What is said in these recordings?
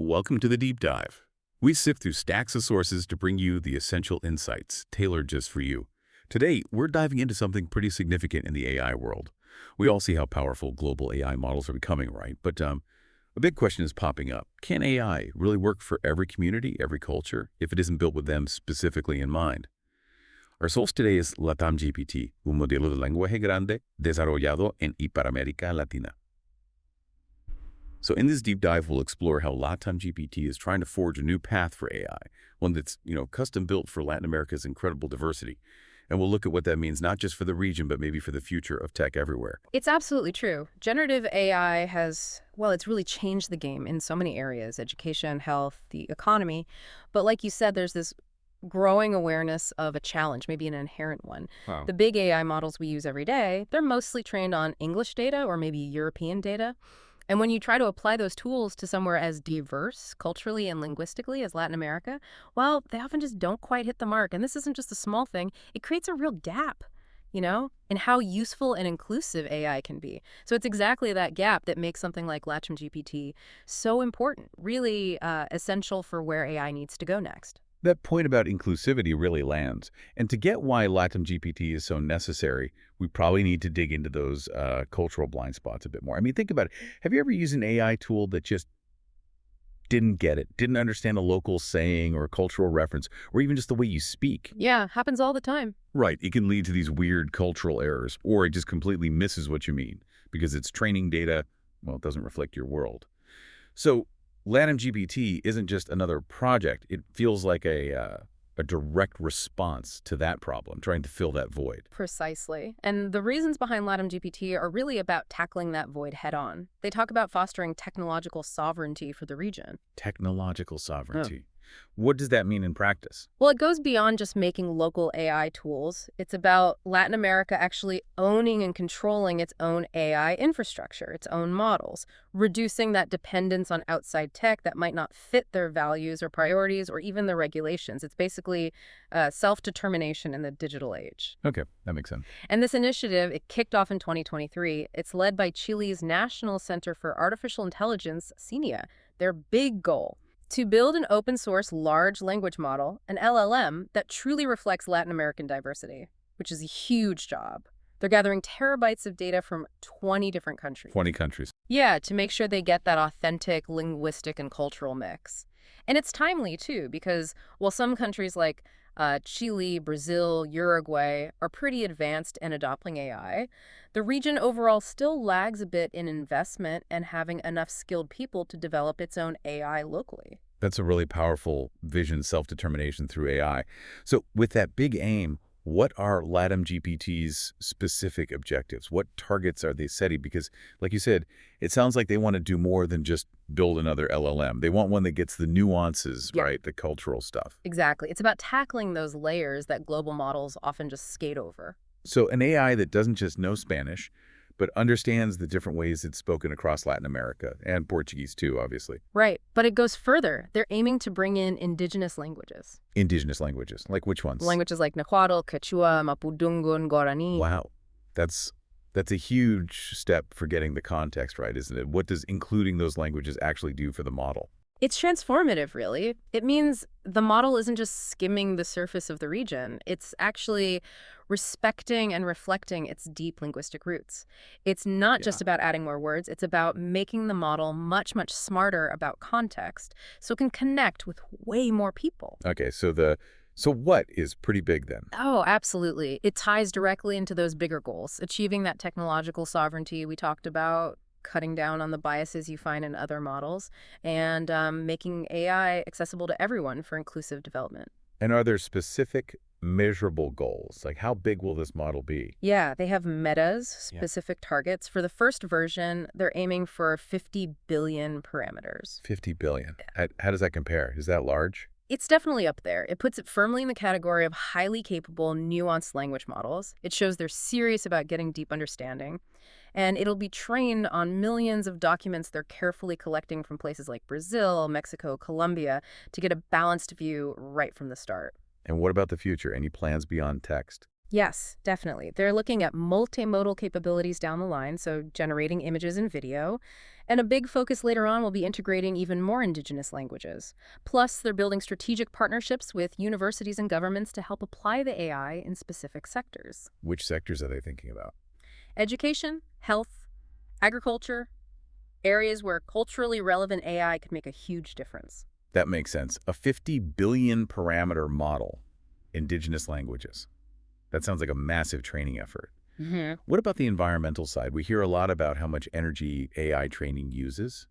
Welcome to the Deep Dive. We sift through stacks of sources to bring you the essential insights tailored just for you. Today, we're diving into something pretty significant in the AI world. We all see how powerful global AI models are becoming, right? But a big question is popping up. Can AI really work for every community, every culture, if it isn't built with them specifically in mind? Our source today is Latam GPT, un modelo de lenguaje grande desarrollado en Hispanoamérica Latina. So in this deep dive, we'll explore how Latam GPT is trying to forge a new path for AI, one that's, custom built for Latin America's incredible diversity. And we'll look at what that means not just for the region, but maybe for the future of tech everywhere. It's absolutely true. Generative AI it's really changed the game in so many areas, education, health, the economy. But like you said, there's this growing awareness of a challenge, maybe an inherent one. Wow. The big AI models we use every day, they're mostly trained on English data or maybe European data. And when you try to apply those tools to somewhere as diverse culturally and linguistically as Latin America, well, they often just don't quite hit the mark. And this isn't just a small thing. It creates a real gap, in how useful and inclusive AI can be. So it's exactly that gap that makes something like Latam GPT so important, really essential for where AI needs to go next. That point about inclusivity really lands. And to get why Latam GPT is so necessary, we probably need to dig into those cultural blind spots a bit more. I mean, think about it. Have you ever used an AI tool that just didn't get it, didn't understand a local saying or a cultural reference, or even just the way you speak? Yeah, happens all the time. Right. It can lead to these weird cultural errors, or it just completely misses what you mean because its training data, well, it doesn't reflect your world. So Latam GPT isn't just another project. It feels like a direct response to that problem, trying to fill that void. Precisely. And the reasons behind Latam GPT are really about tackling that void head on. They talk about fostering technological sovereignty for the region. Technological sovereignty. What does that mean in practice? Well, it goes beyond just making local AI tools. It's about Latin America actually owning and controlling its own AI infrastructure, its own models, reducing that dependence on outside tech that might not fit their values or priorities or even the regulations. It's basically self-determination in the digital age. Okay, that makes sense. And this initiative, it kicked off in 2023. It's led by Chile's National Center for Artificial Intelligence, CENIA. Their big goal: to build an open-source large language model, an LLM, that truly reflects Latin American diversity, which is a huge job. They're gathering terabytes of data from 20 different countries. 20 countries. Yeah, to make sure they get that authentic linguistic and cultural mix. And it's timely, too, because while some countries like Chile, Brazil, Uruguay are pretty advanced in adopting AI, the region overall still lags a bit in investment and having enough skilled people to develop its own AI locally. That's a really powerful vision, self-determination through AI. So with that big aim, what are Latam GPT's specific objectives? What targets are they setting? Because, like you said, it sounds like they want to do more than just build another LLM. They want one that gets the nuances, Yeah. right? The cultural stuff. Exactly. It's about tackling those layers that global models often just skate over. So an AI that doesn't just know Spanish, but understands the different ways it's spoken across Latin America, and Portuguese too, obviously. Right. But it goes further. They're aiming to bring in indigenous languages. Indigenous languages, like which ones? Languages like Nahuatl, Quechua, Mapudungun, Guarani. Wow. That's a huge step for getting the context right, isn't it? What does including those languages actually do for the model? It's transformative, really. It means the model isn't just skimming the surface of the region. It's actually respecting and reflecting its deep linguistic roots. It's not just about adding more words. It's about making the model much, much smarter about context so it can connect with way more people. Okay, so what is pretty big then? Oh, absolutely. It ties directly into those bigger goals, achieving that technological sovereignty we talked about, cutting down on the biases you find in other models, and making AI accessible to everyone for inclusive development. And are there specific measurable goals? Like how big will this model be? Yeah, they have metas, specific targets. For the first version, they're aiming for 50 billion parameters. 50 billion. How does that compare? Is that large? It's definitely up there. It puts it firmly in the category of highly capable, nuanced language models. It shows they're serious about getting deep understanding. And it'll be trained on millions of documents they're carefully collecting from places like Brazil, Mexico, Colombia, to get a balanced view right from the start. And what about the future? Any plans beyond text? Yes, definitely. They're looking at multimodal capabilities down the line, so generating images and video. And a big focus later on will be integrating even more indigenous languages. Plus, they're building strategic partnerships with universities and governments to help apply the AI in specific sectors. Which sectors are they thinking about? Education, health, agriculture, areas where culturally relevant AI could make a huge difference. That makes sense. A 50 billion parameter model, indigenous languages. That sounds like a massive training effort. What about the environmental side? We hear a lot about how much energy AI training uses.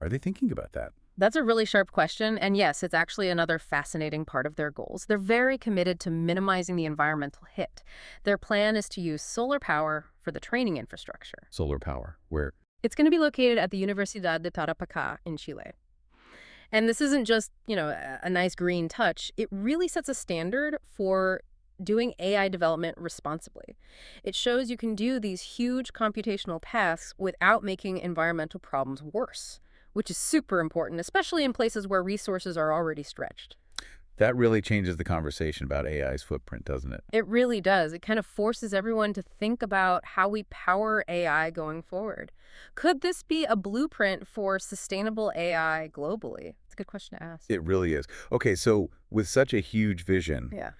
Are they thinking about that? That's a really sharp question, and yes, it's actually another fascinating part of their goals. They're very committed to minimizing the environmental hit. Their plan is to use solar power for the training infrastructure. Solar power, where It's going to be located at the Universidad de Tarapacá in Chile. And this isn't just, a nice green touch. It really sets a standard for doing AI development responsibly. It shows you can do these huge computational tasks without making environmental problems worse, which is super important, especially in places where resources are already stretched. that really changes the conversation about AI's footprint, doesn't it? It really does. It kind of forces everyone to think about how we power AI going forward. Could this be a blueprint for sustainable AI globally? It's a good question to ask. It really is. Okay, so with such a huge vision, Yeah.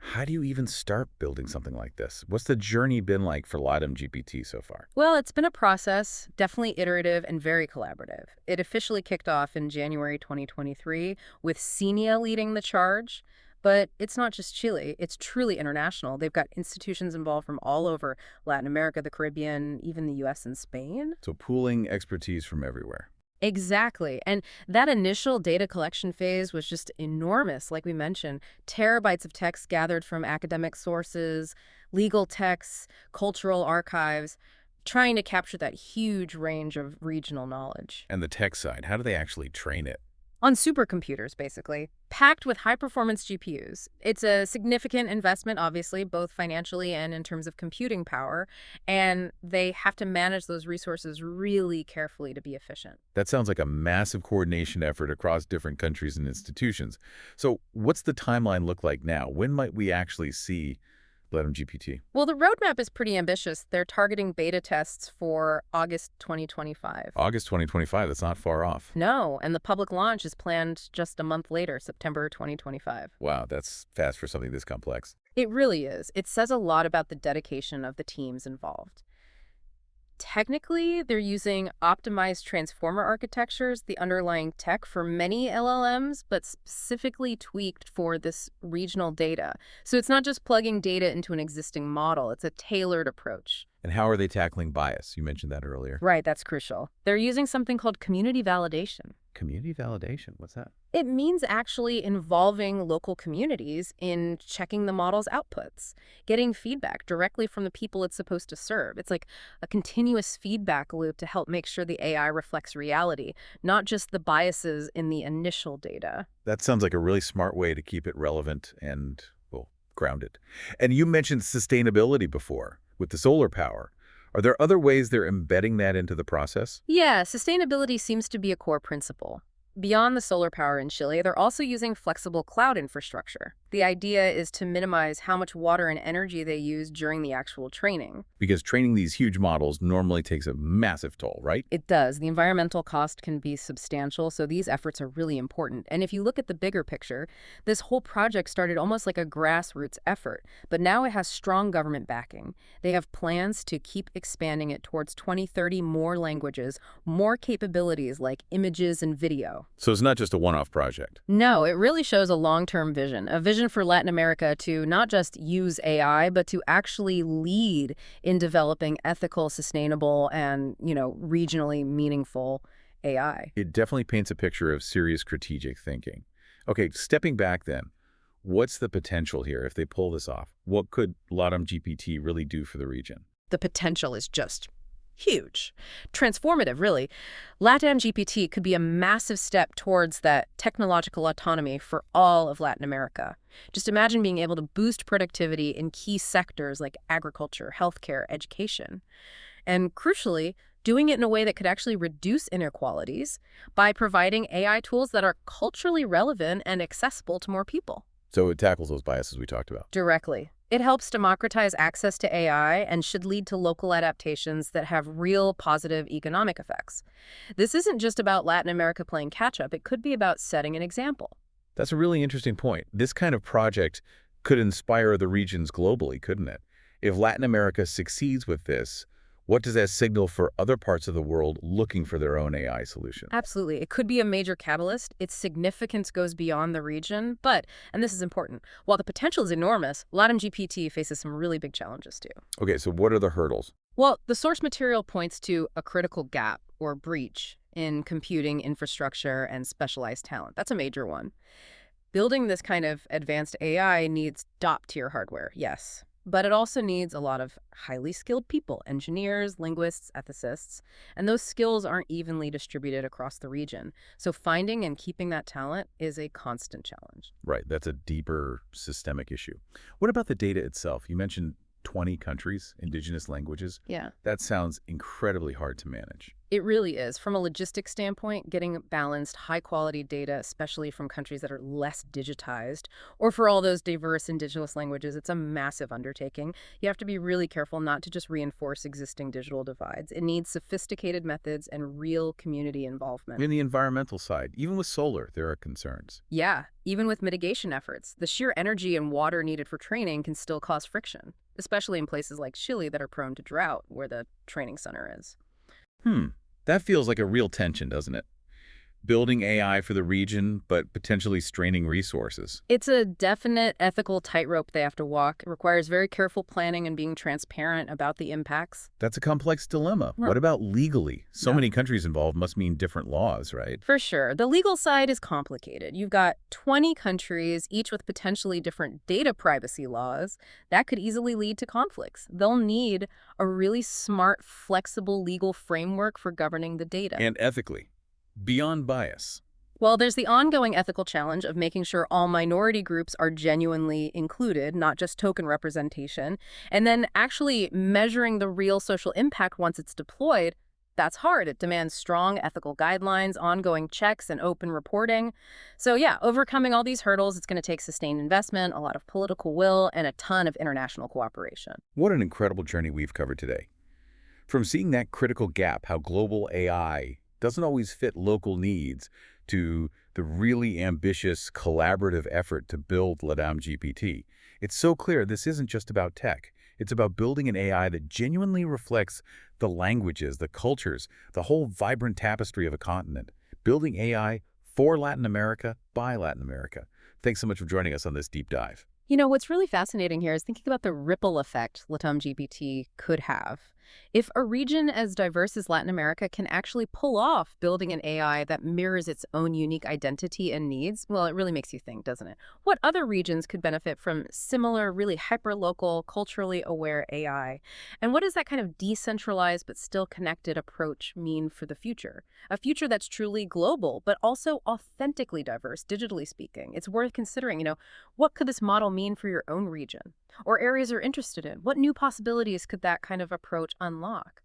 how do you even start building something like this? What's the journey been like for Latam GPT so far? Well, it's been a process, definitely iterative and very collaborative. It officially kicked off in January 2023 with Senia leading the charge. But it's not just Chile, it's truly international. They've got institutions involved from all over Latin America, the Caribbean, even the US and Spain. So pooling expertise from everywhere. Exactly. And that initial data collection phase was just enormous, like we mentioned. Terabytes of text gathered from academic sources, legal texts, cultural archives, trying to capture that huge range of regional knowledge. And the tech side, how do they actually train it? On supercomputers, basically, packed with high-performance GPUs. It's a significant investment, obviously, both financially and in terms of computing power, and they have to manage those resources really carefully to be efficient. That sounds like a massive coordination effort across different countries and institutions. So what's the timeline look like now? When might we actually see Latam GPT? Well, the roadmap is pretty ambitious. They're targeting beta tests for August 2025. August 2025, that's not far off. No, and the public launch is planned just a month later, September 2025. Wow, that's fast for something this complex. It really is. It says a lot about the dedication of the teams involved. Technically, they're using optimized transformer architectures, the underlying tech for many LLMs, but specifically tweaked for this regional data. So it's not just plugging data into an existing model, it's a tailored approach. And how are they tackling bias? You mentioned that earlier. Right, that's crucial. They're using something called community validation. Community validation, what's that? It means actually involving local communities in checking the model's outputs, getting feedback directly from the people it's supposed to serve. It's like a continuous feedback loop to help make sure the AI reflects reality, not just the biases in the initial data. That sounds like a really smart way to keep it relevant and, well, grounded. And you mentioned sustainability before with the solar power. Are there other ways they're embedding that into the process? Yeah, sustainability seems to be a core principle. Beyond the solar power in Chile, they're also using flexible cloud infrastructure. The idea is to minimize how much water and energy they use during the actual training. Because training these huge models normally takes a massive toll, right? It does. The environmental cost can be substantial, so these efforts are really important. And if you look at the bigger picture, this whole project started almost like a grassroots effort, but now it has strong government backing. They have plans to keep expanding it towards 2030, more languages, more capabilities like images and video. So it's not just a one-off project. No, it really shows a long-term vision, a vision for Latin America to not just use AI, but to actually lead in developing ethical, sustainable, and, regionally meaningful AI. It definitely paints a picture of serious strategic thinking. Okay, stepping back then, what's the potential here if they pull this off? What could Latam GPT really do for the region? The potential is just huge. Transformative, really. Latam GPT could be a massive step towards that technological autonomy for all of Latin America. Just imagine being able to boost productivity in key sectors like agriculture, healthcare, education. And crucially, doing it in a way that could actually reduce inequalities by providing AI tools that are culturally relevant and accessible to more people. So it tackles those biases we talked about. Directly. It helps democratize access to AI and should lead to local adaptations that have real positive economic effects. This isn't just about Latin America playing catch-up. It could be about setting an example. That's a really interesting point. This kind of project could inspire the regions globally, couldn't it? If Latin America succeeds with this, what does that signal for other parts of the world looking for their own AI solution? Absolutely. It could be a major catalyst. Its significance goes beyond the region. But, and this is important, while the potential is enormous, Latam GPT faces some really big challenges too. Okay, so what are the hurdles? Well, the source material points to a critical gap or breach in computing infrastructure and specialized talent. That's a major one. Building this kind of advanced AI needs top-tier hardware, yes. But it also needs a lot of highly skilled people, engineers, linguists, ethicists, and those skills aren't evenly distributed across the region. So finding and keeping that talent is a constant challenge. Right, that's a deeper systemic issue. What about the data itself? You mentioned 20 countries, indigenous languages. Yeah. That sounds incredibly hard to manage. It really is. From a logistics standpoint, getting balanced, high-quality data, especially from countries that are less digitized, or for all those diverse indigenous languages, it's a massive undertaking. You have to be really careful not to just reinforce existing digital divides. It needs sophisticated methods and real community involvement. In the environmental side, even with solar, there are concerns. Yeah, even with mitigation efforts, the sheer energy and water needed for training can still cause friction, especially in places like Chile that are prone to drought, where the training center is. That feels like a real tension, doesn't it? Building AI for the region, but potentially straining resources. It's a definite ethical tightrope they have to walk. It requires very careful planning and being transparent about the impacts. That's a complex dilemma. Right. What about legally? So Yeah. many countries involved must mean different laws, right? For sure. The legal side is complicated. You've got 20 countries, each with potentially different data privacy laws. That could easily lead to conflicts. They'll need a really smart, flexible legal framework for governing the data. And ethically, beyond bias. Well, there's the ongoing ethical challenge of making sure all minority groups are genuinely included, not just token representation, and then actually measuring the real social impact once it's deployed. That's hard. It demands strong ethical guidelines, ongoing checks, and open reporting. So yeah, overcoming all these hurdles, it's going to take sustained investment, a lot of political will, and a ton of international cooperation. What an incredible journey we've covered today. From seeing that critical gap, how global AI doesn't always fit local needs, to the really ambitious collaborative effort to build Latam GPT. It's so clear this isn't just about tech. It's about building an AI that genuinely reflects the languages, the cultures, the whole vibrant tapestry of a continent. Building AI for Latin America, by Latin America. Thanks so much for joining us on this deep dive. You know, what's really fascinating here is thinking about the ripple effect Latam GPT could have. If a region as diverse as Latin America can actually pull off building an AI that mirrors its own unique identity and needs, well, it really makes you think, doesn't it? What other regions could benefit from similar, really hyper-local, culturally aware AI? And what does that kind of decentralized but still connected approach mean for the future? A future that's truly global, but also authentically diverse, digitally speaking. It's worth considering, what could this model mean for your own region? Or areas you're interested in? What new possibilities could that kind of approach unlock?